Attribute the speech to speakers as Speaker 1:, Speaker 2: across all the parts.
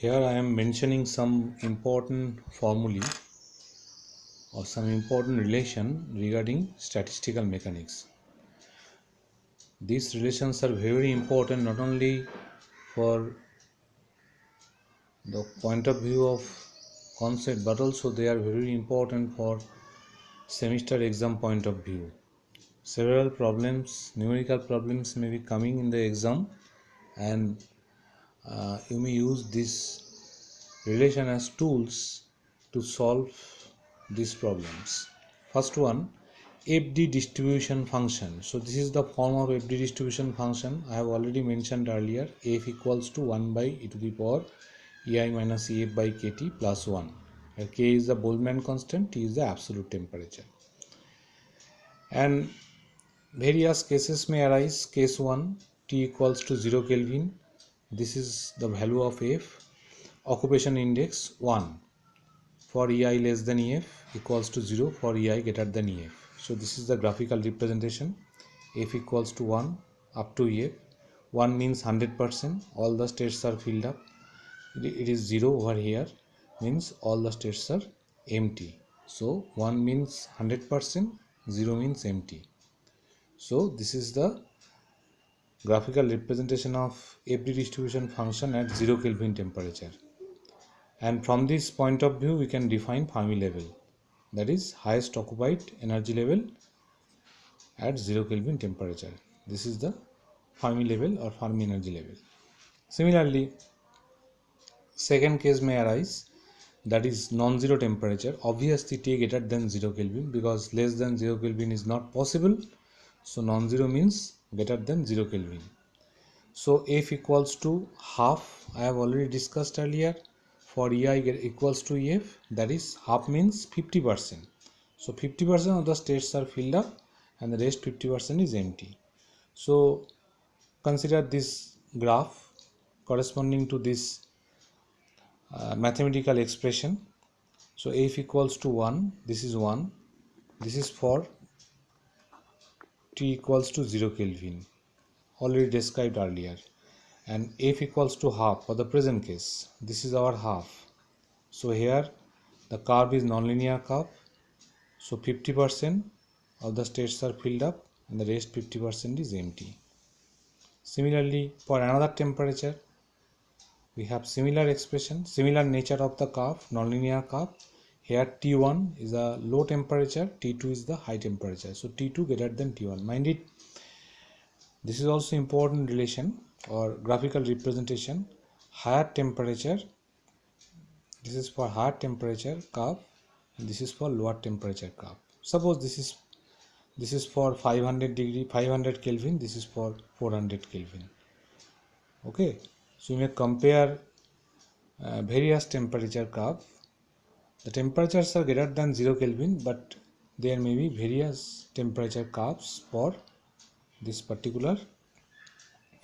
Speaker 1: Here I am mentioning some important formulae or some important relation regarding statistical mechanics. These relations are very important not only for the point of view of concept, but also they are very important for semester exam point of view. Several problems, numerical problems may be coming in the exam, and you may use this relation as tools to solve these problems. First one, FD distribution function. So this is the form of FD distribution function. I have already mentioned earlier. F equals to 1 by e to the power ei minus ef by kt plus 1. Where k is the Boltzmann constant, T is the absolute temperature. And various cases may arise. Case 1, T equals to 0 Kelvin. This is the value of F. Occupation index 1. For ei less than ef equals to 0 for ei greater than ef. So this is the graphical representation. F equals to 1 up to ef. 1 means 100%, all the states are filled up. It is 0 over here, means all the states are empty. So 1 means 100%, 0 means empty. So this is the graphical representation of FD distribution function at 0 Kelvin temperature. And from this point of view, we can define Fermi level, that is highest occupied energy level at 0 Kelvin temperature. This is the Fermi level or Fermi energy level. Similarly, second case may arise, that is non-zero temperature. Obviously T greater than 0 Kelvin, because less than 0 Kelvin is not possible. So non-zero means greater than 0 Kelvin. So F equals to half. I have already discussed earlier. For ei equals to ef, that is half means 50%. So 50% of the states are filled up and the rest 50% is empty. So consider this graph corresponding to this mathematical expression. So F equals to 1, this is 1, this is for T equals to 0 Kelvin, already described earlier. And F equals to half for the present case, this is our half. So here the curve is nonlinear curve. So 50% of the states are filled up and the rest 50% is empty. Similarly, for another temperature, we have similar expression, similar nature of the curve, nonlinear curve. Here T1 is a low temperature, T2 is the high temperature. So T2 greater than T1. Mind it, this is also important relation or graphical representation. Higher temperature, this is for higher temperature curve, and this is for lower temperature curve. Suppose this is for 500 Kelvin, this is for 400 Kelvin. Okay, so you may compare various temperature curve. The temperatures are greater than 0 Kelvin, but there may be various temperature curves for this particular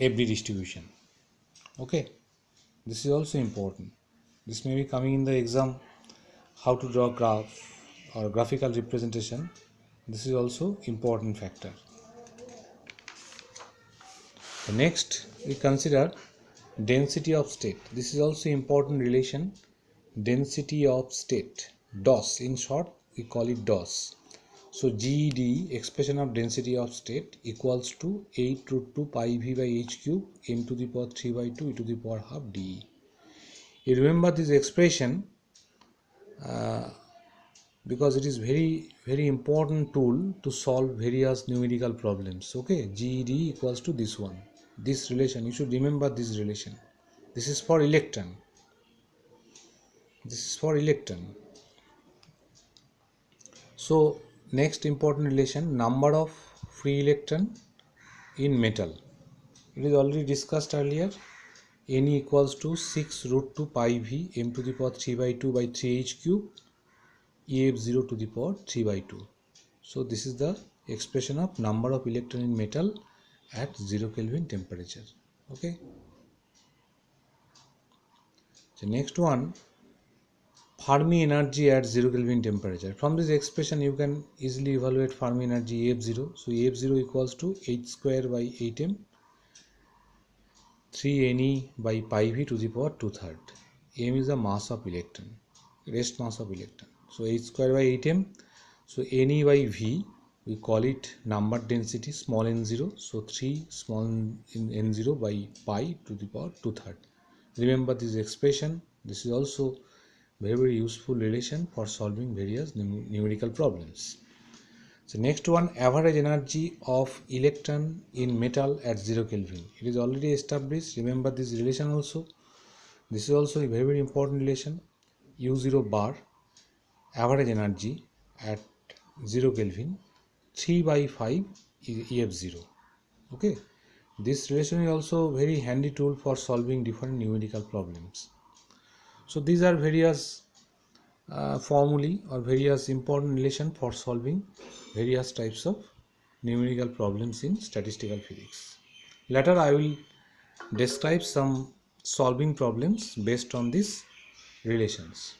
Speaker 1: FD distribution. Okay, this is also important. This may be coming in the exam, how to draw graph or graphical representation. This is also important factor. So next we consider density of state. This is also important relation. Density of state, DOS, in short we call it DOS. So GED, expression of density of state, equals to 8 root 2 pi v by h cube m to the power 3 by 2 e to the power half dE. You remember this expression because it is very important tool to solve various numerical problems. Okay, GED equals to this one, this relation. You should remember this relation. This is for electron. This is for electron. So next important relation, number of free electron in metal. It is already discussed earlier. Ne equals to 6 root 2 pi v m to the power 3 by 2 by 3h cube EF0 to the power 3 by 2. So this is the expression of number of electron in metal at 0 Kelvin temperature. Okay. So next one, Fermi energy at 0 Kelvin temperature. From this expression you can easily evaluate Fermi energy EF0. So EF0 equals to h square by 8m 3 Ne by pi v to the power 2/3. m is the mass of electron, rest mass of electron. So h square by 8m. So Ne by V, we call it number density small n0. So 3 small n0 by pi to the power 2/3. Remember this expression. This is also very useful relation for solving various numerical problems. So next one, average energy of electron in metal at 0 Kelvin. It is already established. Remember this relation also. This is also a very important relation. U0 bar, average energy at 0 Kelvin, 3 by 5 is EF0. Okay. This relation is also very handy tool for solving different numerical problems. So these are various formulae or various important relation for solving various types of numerical problems in statistical physics. Later I will describe some solving problems based on these relations.